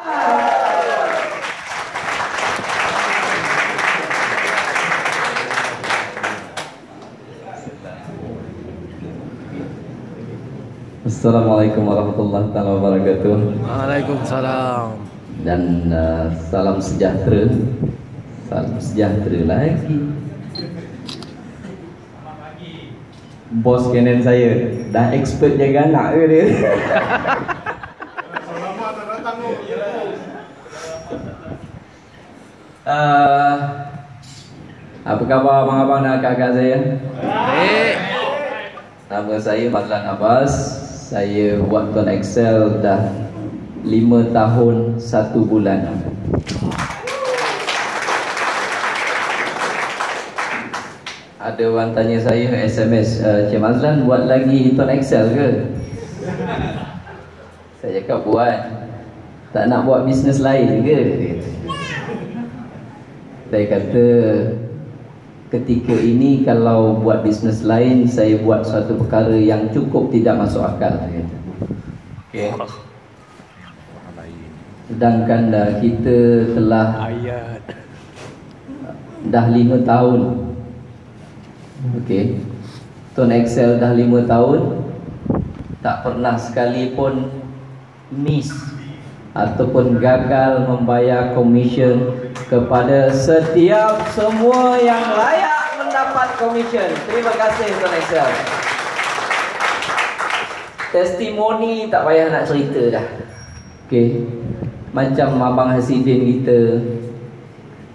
Assalamualaikum warahmatullahi wabarakatuh. Waalaikumsalam. Dan salam sejahtera. Salam sejahtera lagi. Bos kanan saya dah expert jaga anak ke dia? Apa khabar abang-abang dan kakak saya? Baik. Nama saya Mazlan Abbas. Saya buat Tuan Excel dah 5 tahun 1 bulan. Ada orang tanya saya SMS, Cik Mazlan buat lagi Tuan Excel ke? Saya cakap buat. Tak nak buat bisnes lain ke? Saya kata ketika ini kalau buat bisnes lain, saya buat suatu perkara yang cukup tidak masuk akal. Okay. Sedangkan kita telah dah 5 tahun. Okay. Tuan Excel dah 5 tahun, tak pernah sekalipun miss ataupun gagal membayar komisen kepada setiap semua yang layak mendapat komisen. Terima kasih Tuan Excel. Testimoni tak payah nak cerita dah. Okay. Macam Abang Hasidin kita,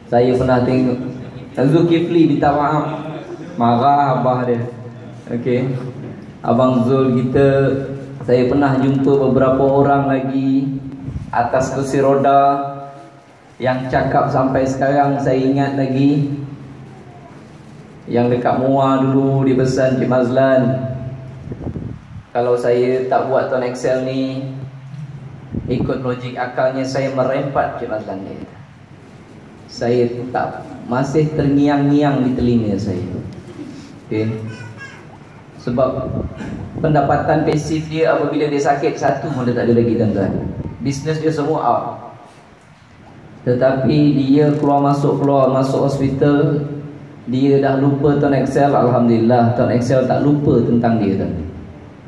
saya pernah tengok Zulkifli minta maaf, marah abah dia. Okay. Abang Zul kita, saya pernah jumpa beberapa orang lagi atas kursi roda yang cakap sampai sekarang saya ingat lagi. Yang dekat Muar dulu dia pesan, Cik Mazlan, kalau saya tak buat Tuan Excel ni, ikut logik akalnya saya merempat, Cik Mazlan dia. Saya tak, masih terngiang-ngiang di telinga saya. Okay. Sebab pendapatan pasif dia apabila dia sakit, satu pun dia tak ada lagi tuan-tuan. Bisnes dia semua out. Tetapi dia keluar masuk hospital, dia dah lupa Tuan Excel. Alhamdulillah Tuan Excel tak lupa tentang dia tuan.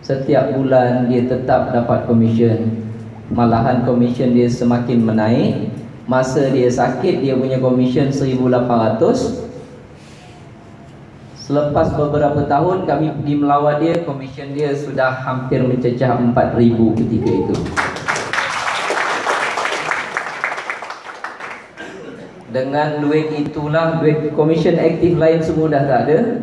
Setiap bulan dia tetap dapat komisen. Malahan komisen dia semakin menaik. Masa dia sakit, dia punya komisen 1,800. Selepas beberapa tahun kami pergi melawat dia, komisen dia sudah hampir mencecah 4,000 ketika itu. Dengan duit itulah, duit komisen aktif lain semua dah tak ada.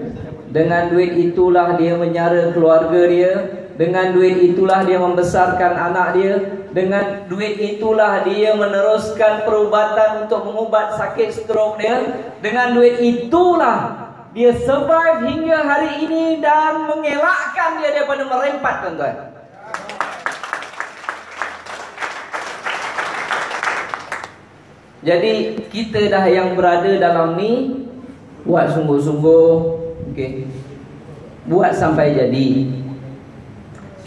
Dengan duit itulah dia menyara keluarga dia. Dengan duit itulah dia membesarkan anak dia. Dengan duit itulah dia meneruskan perubatan untuk mengubat sakit stroke dia. Dengan duit itulah dia survive hingga hari ini dan mengelakkan dia daripada merempat, tuan-tuan. Jadi kita dah yang berada dalam ni, buat sungguh-sungguh, okay. Buat sampai jadi.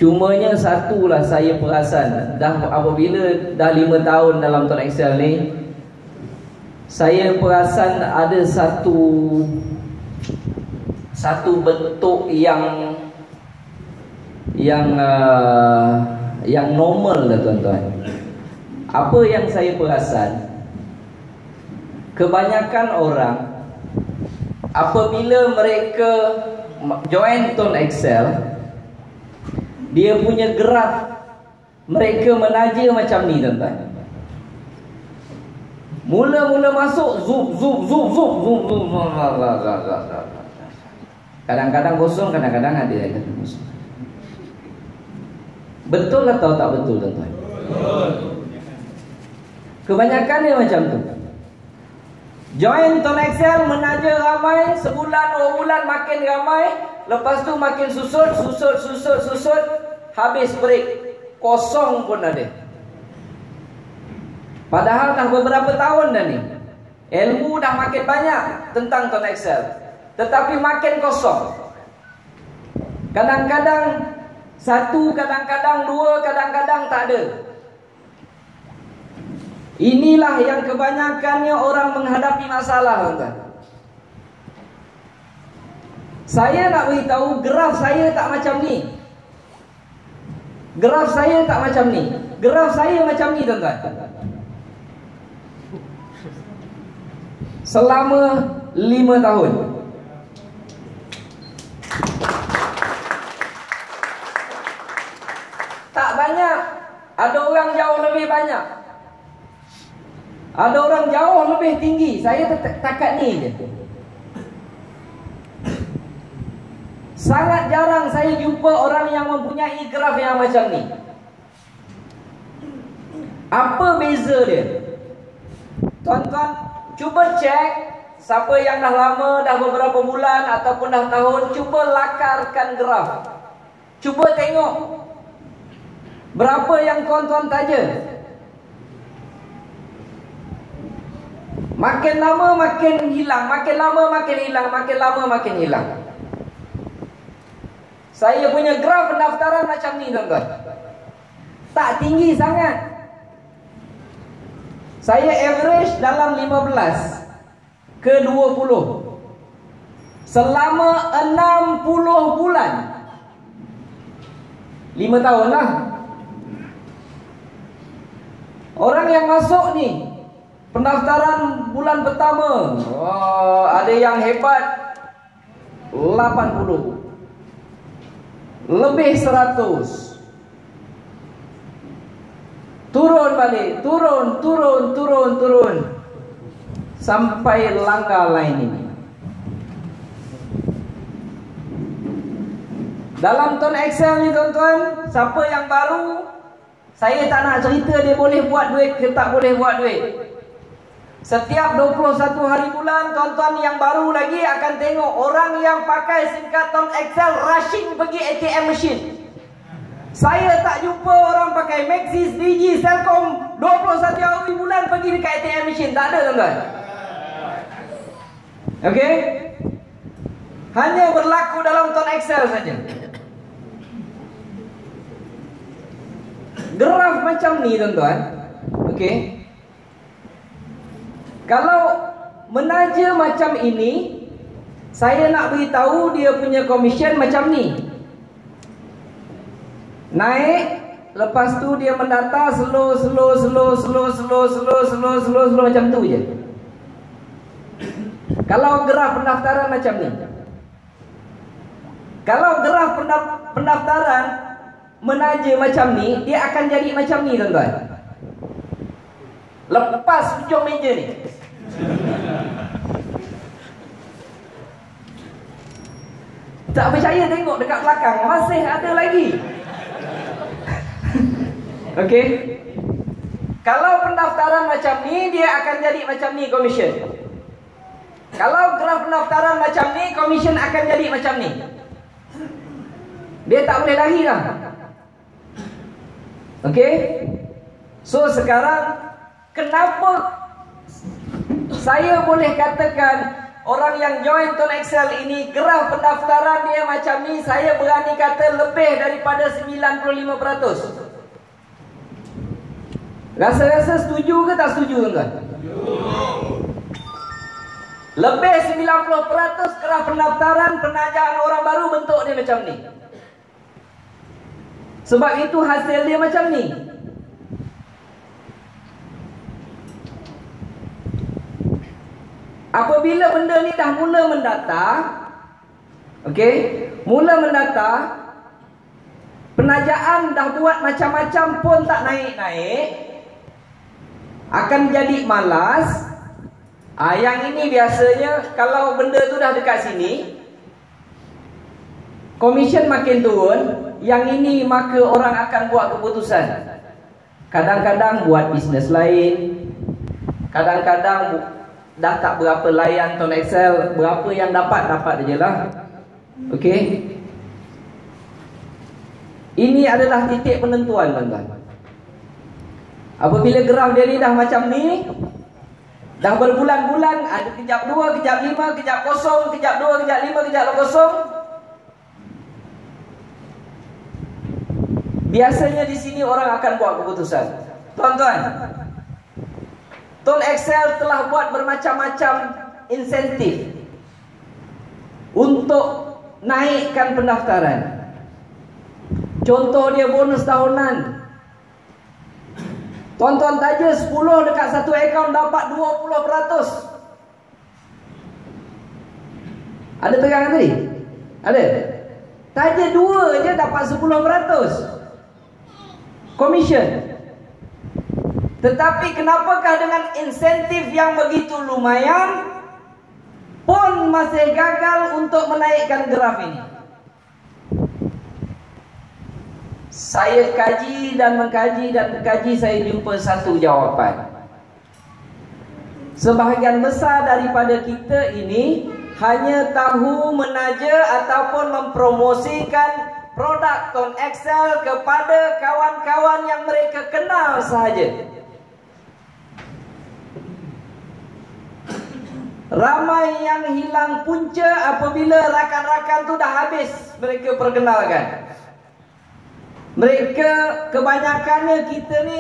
Cumanya satulah saya perasan, dah apabila dah 5 tahun dalam Tuan Excel ni, saya perasan ada satu bentuk yang normal lah, tuan-tuan. Apa yang saya perasan, kebanyakan orang apabila mereka join Tuan Excel, dia punya graf mereka menaja macam ni, tuan-tuan. Mula-mula masuk zoom. Kadang-kadang kosong, kadang-kadang ada yang kosong. Betul atau tak betul, tuan-tuan? Kebanyakan dia macam tu. Join Tuan Excel, menaja ramai, sebulan, 2 bulan makin ramai, lepas tu makin susut, habis break, kosong pun ada. Padahal dah beberapa tahun dah ni, ilmu dah makin banyak tentang Tuan Excel, tetapi makin kosong. Kadang-kadang 1, kadang-kadang 2, kadang-kadang tak ada. Inilah yang kebanyakannya orang menghadapi masalah, tuan-tuan. Saya nak beritahu, graf saya tak macam ni. Graf saya tak macam ni. Graf saya macam ni, tuan-tuan. Selama 5 tahun. Tak banyak. Ada orang jauh lebih banyak. Ada orang jauh lebih tinggi. Saya takat ni je. Sangat jarang saya jumpa orang yang mempunyai graf yang macam ni. Apa beza dia? Tuan-tuan, cuba cek. Siapa yang dah lama, dah beberapa bulan ataupun dah tahun, cuba lakarkan graf. Cuba tengok berapa yang tuan-tuan taja. Makin lama makin hilang, makin lama makin hilang, makin lama makin hilang. Saya punya graf pendaftaran macam ni, tuan-tuan. Tak tinggi sangat. Saya average dalam 15 ke 20 selama 60 bulan. 5 tahun lah. Orang yang masuk ni pendaftaran bulan pertama, ada yang hebat 80, lebih 100. Turun balik, turun sampai langkah lain ini. Dalam ton Excel ni, tuan-tuan, siapa yang baru, saya tak nak cerita dia boleh buat duit ke tak boleh buat duit. Setiap 21 hari bulan, tuan-tuan yang baru lagi akan tengok orang yang pakai singkat ton Excel rushing pergi ATM machine. Saya tak jumpa orang pakai Maxis, Digi, Celcom 21 hari bulan pergi dekat ATM machine. Tak ada, tuan-tuan. Okey? Hanya berlaku dalam ton Excel saja. Graf macam ni, tuan-tuan. Okey? Kalau menaja macam ini, saya nak beritahu dia punya komisen macam ni. Naik, lepas tu dia mendata slow macam tu je. Kalau graf pendaftaran macam ni. Kalau graf pendaftaran menaja macam ni, dia akan jadi macam ni, tuan-tuan. Lepas ujung meja ni. Tak percaya, tengok dekat belakang, masih ada lagi. Okey. Kalau pendaftaran macam ni, dia akan jadi macam ni komisen. Kalau graf pendaftaran macam ni, komisen akan jadi macam ni. Dia tak boleh lari dah. Okey. So sekarang, kenapa saya boleh katakan orang yang join ton Excel ini graf pendaftaran dia macam ni? Saya berani kata lebih daripada 95%. Rasa-rasa setuju ke tak setuju, tuan-tuan? Lebih 90% graf pendaftaran penajaan orang baru bentuk dia macam ni. Sebab itu hasil dia macam ni. Apabila benda ni dah mula mendata, okey, mula mendata, penajaan dah buat macam-macam pun tak naik-naik, akan jadi malas. Yang ini biasanya kalau benda tu dah dekat sini, komisen makin turun, yang ini maka orang akan buat keputusan. Kadang-kadang buat bisnes lain, kadang-kadang dah tak berapa layan ton Excel, berapa yang dapat je lah. Okey. Ini adalah titik penentuan, tuan-tuan. Apabila graf dia ni dah macam ni, dah berbulan-bulan, ada kejap 2, kejap 5, kejap kosong, kejap 2, kejap 5, kejap kosong. Biasanya di sini orang akan buat keputusan. Tuan-tuan, Tun Excel telah buat bermacam-macam insentif untuk naikkan pendaftaran. Contoh dia bonus tahunan. Tuan-tuan taja 10 dekat satu akaun dapat 20%. Ada tegangan tadi? Ada? Taja 2 je dapat 10% commission. Tetapi kenapakah dengan insentif yang begitu lumayan pun masih gagal untuk menaikkan graf ini? Saya kaji dan mengkaji, saya jumpa satu jawapan. Sebahagian besar daripada kita ini hanya tahu menaja ataupun mempromosikan produk Tun Excel kepada kawan-kawan yang mereka kenal sahaja. Ramai yang hilang punca apabila rakan-rakan tu dah habis mereka perkenalkan. Mereka kebanyakannya kita ni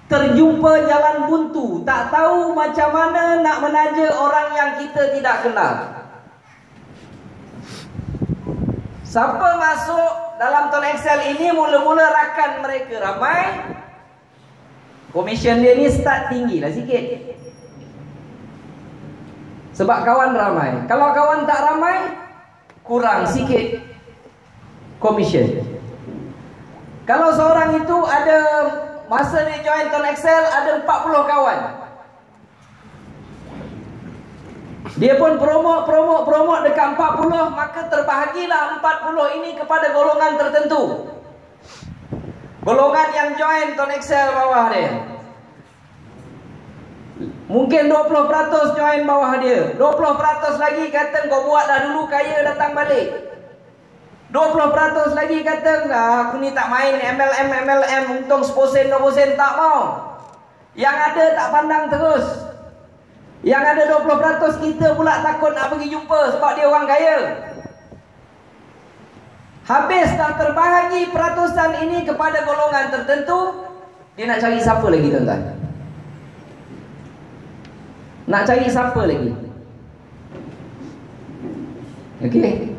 terjumpa jalan buntu, tak tahu macam mana nak menaja orang yang kita tidak kenal. Siapa masuk dalam Tun Excel ini mula-mula rakan mereka ramai, komisen dia ni start tinggi lah sikit. Sebab kawan ramai. Kalau kawan tak ramai, kurang sikit komisen. Kalau seorang itu ada masa dia join Tun Excel ada 40 kawan, dia pun promote dekat 40, maka terbahagilah 40 ini kepada golongan tertentu. Golongan yang join Tun Excel bawah dia. Mungkin 20% join bawah dia, 20% lagi kata kau buat dah dulu kaya datang balik, 20% lagi kata aku ni tak main MLM untung 10% 20% tak mau. Yang ada tak pandang terus. Yang ada 20% kita pula takut nak pergi jumpa sebab dia orang kaya. Habis dah terbahagi peratusan ini kepada golongan tertentu, dia nak cari siapa lagi tuan-tuan? Nak cari siapa lagi? Okey.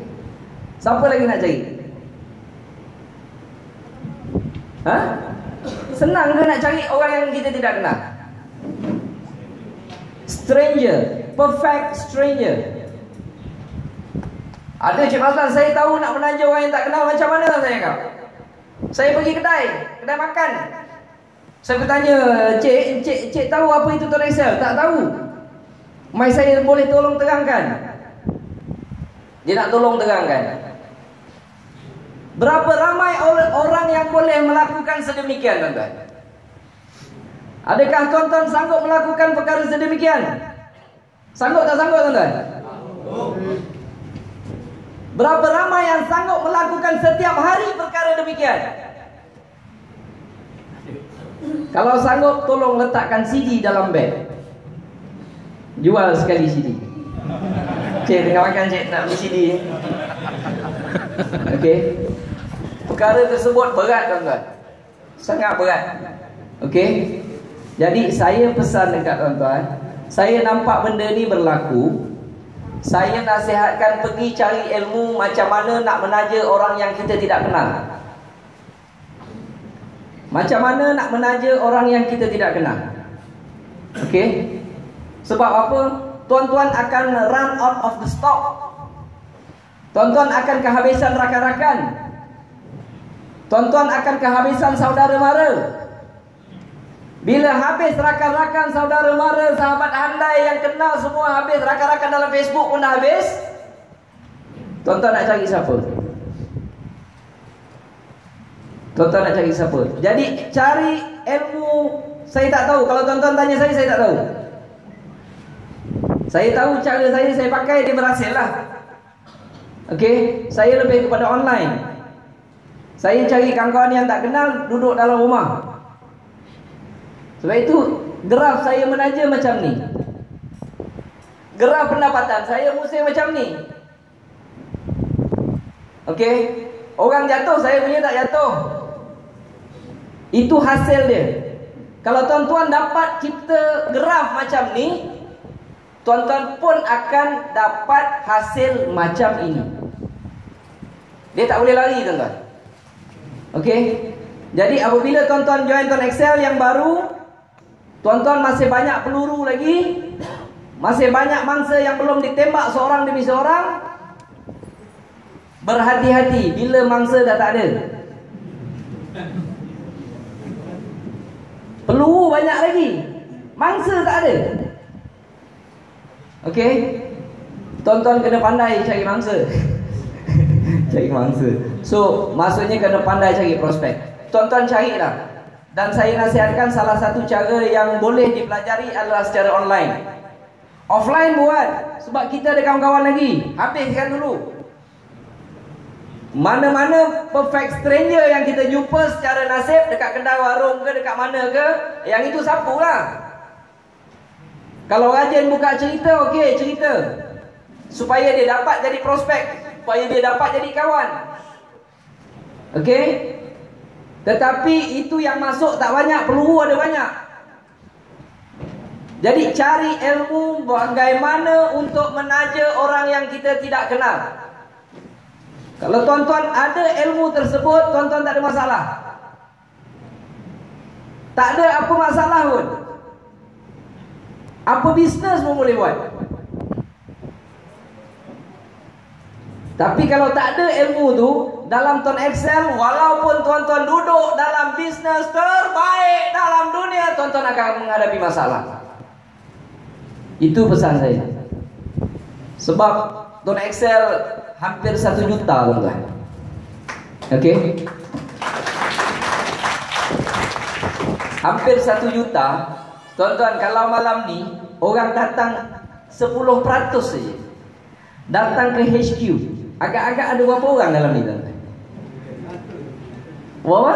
Siapa lagi nak cari? Senang ke nak cari orang yang kita tidak kenal? Stranger, perfect stranger. Ada Cik Maslan, saya tahu nak menaja orang yang tak kenal macam mana saya kau. Saya pergi kedai makan. Saya bertanya, Cik tahu apa itu Tun Excel? Tak tahu. Mai saya boleh tolong terangkan. Dia nak tolong terangkan. Berapa ramai orang yang boleh melakukan sedemikian tuan-tuan? Adakah tuan-tuan sanggup melakukan perkara sedemikian? Sanggup tak sanggup tuan-tuan? Berapa ramai yang sanggup melakukan setiap hari perkara demikian? Kalau sanggup, tolong letakkan CD dalam beg. Jual sekali CD. Cik tengah makan, cik nak beli CD. Okey. Perkara tersebut berat tuan-tuan, sangat berat. Okey. Jadi saya pesan dekat tuan-tuan, saya nampak benda ni berlaku, saya nasihatkan pergi cari ilmu macam mana nak menaja orang yang kita tidak kenal. Macam mana nak menaja orang yang kita tidak kenal. Okey. Sebab apa? Tuan-tuan akan run out of the stock. Tuan-tuan akan kehabisan rakan-rakan. Tuan-tuan akan kehabisan saudara mara. Bila habis rakan-rakan, saudara mara, sahabat handai yang kenal semua habis, rakan-rakan dalam Facebook pun dah habis, tuan-tuan nak cari siapa? Tuan-tuan nak cari siapa? Jadi cari ilmu. Saya tak tahu. Kalau tuan-tuan tanya saya tak tahu. Saya tahu cara saya pakai, dia berhasil lah. Okey, saya lebih kepada online. Saya cari kawan-kawan yang tak kenal, duduk dalam rumah. Sebab itu graf saya menaja macam ni. Graf pendapatan saya mesti macam ni. Okey, orang jatuh, saya punya tak jatuh. Itu hasil dia. Kalau tuan-tuan dapat cipta graf macam ni, tuan-tuan pun akan dapat hasil macam ini. Dia tak boleh lari, tuan-tuan. Okey. Jadi apabila tuan-tuan join Tuan Excel yang baru, tuan-tuan masih banyak peluru lagi, masih banyak mangsa yang belum ditembak seorang demi seorang. Berhati-hati bila mangsa dah tak ada. Peluru banyak lagi, mangsa tak ada. Okey. Tuan-tuan kena pandai cari mangsa. Cari mangsa. So, maksudnya kena pandai cari prospek. Tuan-tuan carilah. Dan saya nasihatkan salah satu cara yang boleh dipelajari adalah secara online. Offline buat, sebab kita ada kawan-kawan lagi. Habiskan dulu. Mana-mana perfect stranger yang kita jumpa secara nasib, dekat kedai warung ke, dekat mana ke, yang itu sapulah. Kalau rajin buka cerita, okey, cerita. Supaya dia dapat jadi prospek, supaya dia dapat jadi kawan. Okey. Tetapi itu yang masuk tak banyak, peluru ada banyak. Jadi cari ilmu bagaimana untuk menaja orang yang kita tidak kenal. Kalau tuan-tuan ada ilmu tersebut, tuan-tuan tak ada masalah. Tak ada apa masalah pun. Apa bisnes pun boleh buat. Tapi kalau tak ada ilmu tu, dalam Tuan Excel, walaupun tuan-tuan duduk dalam bisnes terbaik dalam dunia, tuan-tuan akan menghadapi masalah. Itu pesan saya. Sebab Tuan Excel hampir 1 juta, tuan-tuan. Okey. Hampir 1 juta. Tuan-tuan, kalau malam ni orang datang 10% saja, datang ke HQ, agak-agak ada berapa orang dalam ni, tuan-tuan? Berapa?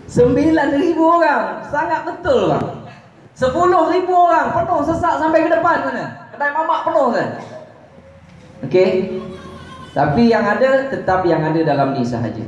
9,000 orang. Sangat betul, bang. 10,000 orang penuh sesak sampai ke depan mana? Kedai mamak penuh kan? Okey. Tapi yang ada tetap yang ada dalam ni sahaja.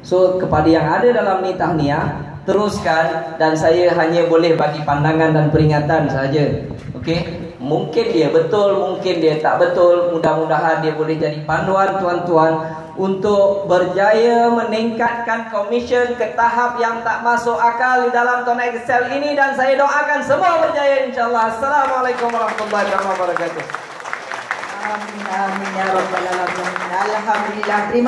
So kepada yang ada dalam ni tahniah, teruskan, dan saya hanya boleh bagi pandangan dan peringatan sahaja. Okey. Mungkin dia betul, mungkin dia tak betul. Mudah-mudahan dia boleh jadi panduan tuan-tuan untuk berjaya meningkatkan komisen ke tahap yang tak masuk akal di dalam Tuan Excel ini. Dan saya doakan semua berjaya, insyaAllah. Assalamualaikum warahmatullahi wabarakatuh. Amin, amin, ya Rabbal Alamin. Alhamdulillah. Terima